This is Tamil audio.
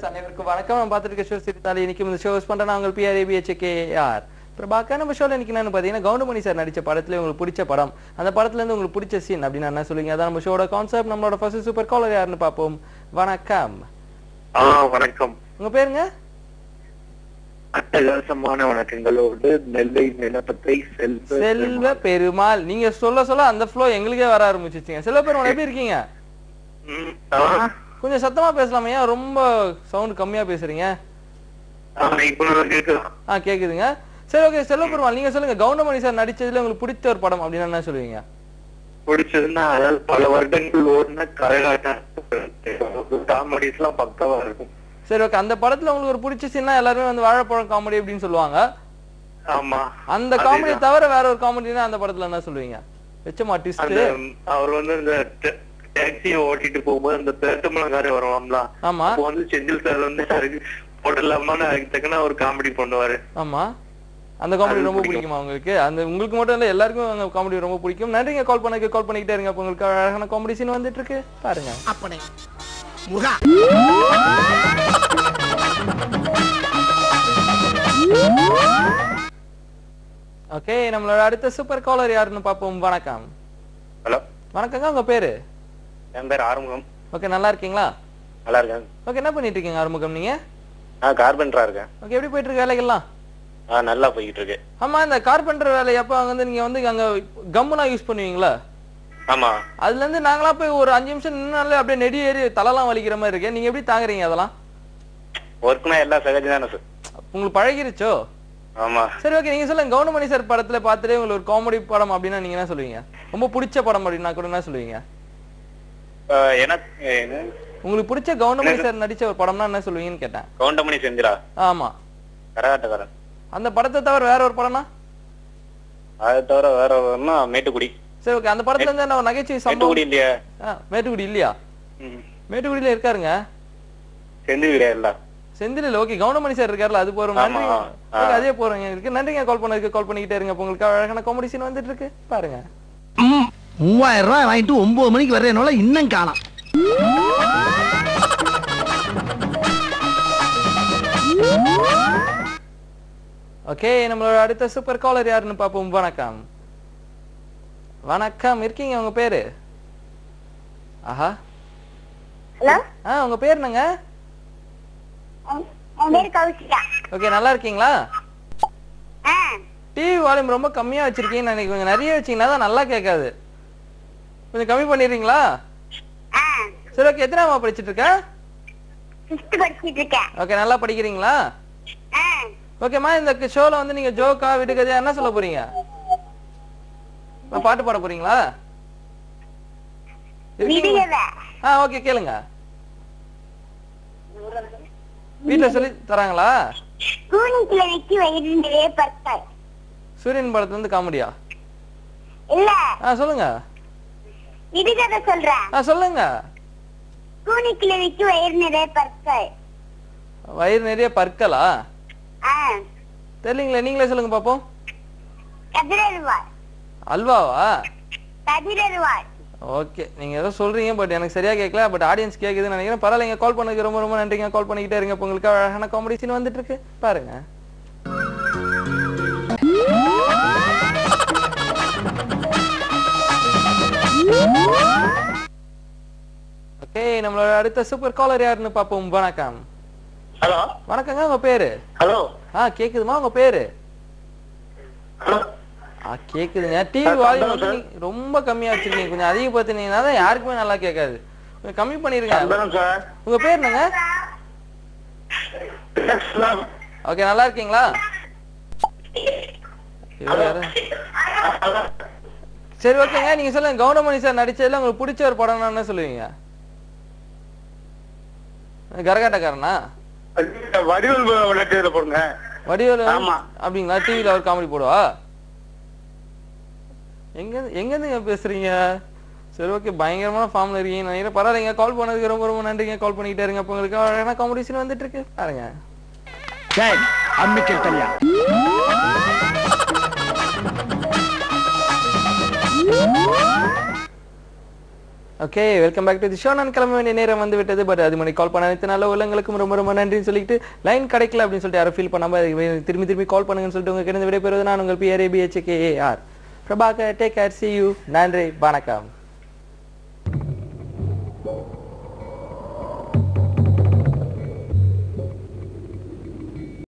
அனைவருக்கும் வணக்கம். நான் பார்த்துட்டு ஷோ சிரித்தாலே இன்னைக்கு இந்த ஷோஸ் பண்றேன். நான் உங்கள் PRABHKR பிரபாகர். நம்ம ஷோல இன்னைக்கு என்னன்னு பாத்தீங்கன்னா கவுண்டமணி சார் நடிச்ச படத்துல உங்களுக்கு பிடிச்ச படம், அந்த படத்துல இருந்து உங்களுக்கு பிடிச்ச சீன் அப்படின்னு என்ன சொல்லுவீங்க? அதான் நம்ம ஷோட கான்செப்ட். நம்மளோட ஃபர்ஸ்ட் சூப்பர் காலர் யாருன்னு பாப்போம். வணக்கம். வணக்கம். உங்க பேருங்க? அட்டகாசமான வணக்கங்களோடு நெல்லை நிலப்பத்தை செல்வ பெருமாள். நீங்க சொல்ல சொல்ல அந்த ஃப்ளோ எங்களுக்கே வர ஆரம்பிச்சிருச்சுங்க. செல்வ பெருமாள் எப்படி இருக்கீங்க? கொஞ்சம் சத்தமா பேசலாமையா? ரொம்ப சவுண்ட் கம்மியா பேசுறீங்க. கேக்குதுங்க. சரி, ஓகே. செல்வ பெருமாள் நீங்க சொல்லுங்க, கவுண்டமணி சார் நடிச்சதுல உங்களுக்கு பிடிச்ச ஒரு படம் அப்படின்னா என்ன சொல்லுவீங்க? பிடிச்சதுன்னா அதாவது பல வருடங்கள் ஓடுன கரகாட்டம் காமெடிஸ் எல்லாம் பக்கவா இருக்கும். சரி, ஓகே. அந்த படத்துல உங்களுக்கு ஒரு பிடிச்ச சீன்னா எல்லாருமே வந்து வாழைப்பழம் காமெடி அப்படின்னு சொல்லுவாங்க. ஆமா. அந்த காமெடியை தவிர வேற ஒரு காமெடினா அந்த படத்துல என்ன சொல்லுவீங்க? வெச்சமா ட்விஸ்ட். அவர் வந்து இந்த டாக்ஸியை ஓட்டிட்டு போகும்போது அந்த பேட்டமலங்காரே வருவாங்களா? ஆமா. அப்போ வந்து செந்தில் சார் வந்து போடலாமான்னு தக்கன ஒரு காமெடி பண்ணுவாரு. ஆமா. அந்த காமெடி ரொம்ப பிடிக்குமா உங்களுக்கு? அந்த உங்களுக்கு மட்டும் இல்ல, எல்லாருக்கும் அந்த காமெடி ரொம்ப பிடிக்கும். நன்றிங்க. கால் பண்ணிக்கிட்டே இருங்க. அப்ப உங்களுக்கு அழகான காமெடி சீன் வந்துட்டு இருக்கு, பாருங்க. அப்பனே முருகா. ஓகே, நம்மளோட அடுத்த சூப்பர் காலர் யாருன்னு பாப்போம். வணக்கம். ஹலோ. வணக்கங்க. உங்க பேரு? என் பேர் ஆறுமுகம். ஓகே, நல்லா இருக்கீங்களா? நல்லா இருக்கேன். ஓகே, என்ன பண்ணிட்டு இருக்கீங்க ஆறுமுகம் நீங்க? நான் கார்பெண்டரா இருக்கேன். ஓகே, எப்படி போயிட்டு இருக்கு வேலைகள்லாம்? நல்லா போயிட்டு இருக்கு. ஆமா, இந்த கார்பெண்டர் வேலை அப்ப வந்து நீங்க வந்து அங்க கம்முனா யூஸ் பண்ணுவீங்களா? ஆமா. அதுல இருந்து நாங்களா போய் ஒரு 5 நிமிஷம் நின்னாலே அப்படியே நெடி ஏறி தலைலாம் வலிக்கிற மாதிரி இருக்கு. நீங்க எப்படி தாங்குறீங்க அதெல்லாம்? ஒர்க்னா எல்லாம் சகஜம் தானே சார். உங்களுக்கு பழகிருச்சோ? ஆமா. சரி, ஓகே. நீங்க சொல்லுங்க, கவுண்டமணி சார் படத்துல பார்த்துட்டு உங்களுக்கு ஒரு காமெடி படம் அப்படின்னா நீங்க என்ன சொல்லுவீங்க? ரொம்ப பிடிச்ச படம் அப்படின்னா கூட என்ன சொல்லுவீங்க? உங்களுக்கு பிடிச்ச கவுண்டமணி சார் நடிச்ச ஒரு படம்னா என்ன சொல்லுவீங்கன்னு கேட்டேன். கவுண்டமணி செந்திரா? ஆமா. கரகாட்டக்காரன். அந்த படத்தை தவிர வேற ஒரு படம்னா? அதை தவிர வேற ஒருனா மேட்டுக்குடி. சரி, ஓகே. அந்த படத்துல இருந்து என்ன ஒரு நகைச்சுவை சம்பவம்? மேட்டுக்குடி இல்லையா? மேட்டுக்குடி இல்லையா? மேட்டுக்குடியில இருக்காருங்க. செந்தில் இல்ல. செந்தில். ஓகே, கவுண்டமணி சார் இருக்காருல்ல, அது போறோம். நன்றி. அதே போறோம் இருக்கு. நன்றிங்க. கால் பண்ணிக்கிட்டே இருங்க. உங்களுக்கு அழகான காமெடி சீன் வந்துட்டு இருக்கு, பாருங்க. 3000 ரூபாய் வாங்கிட்டு 9 மணிக்கு வர்றேனால இன்னும் காணோம். ஓகே, நம்மளோட அடுத்த சூப்பர் காலர் யாருன்னு பாப்போம். வணக்கம். வணக்கம். இருக்கீங்க? உங்க பேரு? ஆஹா. ஹலோ. உங்க பேர் என்னங்க? என் பேர் கௌசிகா. ஓகே, நல்லா இருக்கீங்களா? டிவி வால்யூம் ரொம்ப கம்மியா வச்சிருக்கீங்க. நினைக்கிறேன் கொஞ்சம் நிறைய வச்சீங்கன்னா தான் நல்லா கேட்காது. கொஞ்சம் கம்மி பண்ணிடுறீங்களா? சரி, ஓகே. எத்தனாமா படிச்சிட்டு இருக்க? 5th படிச்சிட்டு இருக்கேன். ஓகே, நல்லா படிக்கிறீங்களா? ஓகேமா, இந்த ஷோல வந்து நீங்க ஜோக்கா விடுகதையா என்ன சொல்ல போறீங்க? பாட்டு பாட போறீங்களா? ஓகே, கேளுங்க. வீட்டுல சொல்லி தராங்களா? சூரியன் படத்துல இருந்து காமெடியா? இல்ல. சொல்லுங்க. விடுகதை சொல்றேன். சொல்லுங்க. கூனிக்கிழவிக்கு வயிறு நிறைய பற்கள். வயிறு நிறைய பற்களா? தெரியலீங்களே, நீங்களே சொல்லுங்க பாப்போம். கதிரருவாள். அல்வாவா? கதிரருவாள். ஓகே, நீங்க ஏதோ சொல்றீங்க, பட் எனக்கு சரியா கேட்கல. பட் ஆடியன்ஸ் கேக்குதுன்னு நினைக்கிறேன். பரவாயில்லைங்க. கால் பண்ணதுக்கு ரொம்ப ரொம்ப நன்றிங்க. கால் பண்ணிக்கிட்டே இருங்க. உங்களுக்கு அழகான காமெடி சீன் வந்துட்டு இருக்கு, பாருங்க. ஓகே, நம்மளோட அடுத்த சூப்பர் காலர் யாருன்னு பாப்போம். வணக்கம். ஹலோ. வணக்கங்க. உங்க பேரு? ஹலோ. கேக்குதுமா? உங்க பேரு? ஹலோ. கேக்குதுங்க. டிவி வால்யூம் ரொம்ப கம்மியா வச்சிருக்கீங்க. கொஞ்சம் அதிகப்படுத்தினீங்கன்னா தான் யாருக்குமே நல்லா கேட்காது. கொஞ்சம் கம்மி பண்ணிருங்க. உங்க பேர் என்னங்க? ஓகே, நல்லா இருக்கீங்களா? சரி, ஓகேங்க. நீங்க சொல்லுங்க, கவுண்டமணி சார் நடிச்சதுல உங்களுக்கு பிடிச்ச ஒரு படம்னா என்ன சொல்லுவீங்க? கரகாட்டக்காரனா? வடிவேலு அப்படிங்களா? டிவில அவர் காமெடி போடுவா? எங்க பேசுறீங்க? சரி, ஓகே. பயங்கரமான ஃபார்ம்ல இருக்கீங்க நினைக்கிறேன். பரவாயில்லைங்க. கால் பண்ணதுக்கு ரொம்ப ரொம்ப நன்றிங்க. கால் பண்ணிக்கிட்டே இருங்க. அப்ப உங்களுக்கு அழகான காமெடி சீன் வந்துட்டு இருக்கு, பாருங்க. Okay, welcome back to the show. நான் கிளம்ப வேண்டிய நேரம் வந்து விட்டது. பட் அது மணி கால் பண்ண அனைத்து நல்ல உள்ளங்களுக்கும் ரொம்ப ரொம்ப நன்றின்னு சொல்லிட்டு லைன் கிடைக்கல அப்படின்னு சொல்லிட்டு யாரும் ஃபீல் பண்ணாம திரும்பி கால் பண்ணுங்கன்னு சொல்லிட்டு உங்க கிட்ட விடைபெறுவது நான் உங்கள் PRABHKAR Prabhakar. Take care, see you. நன்றி, வணக்கம்.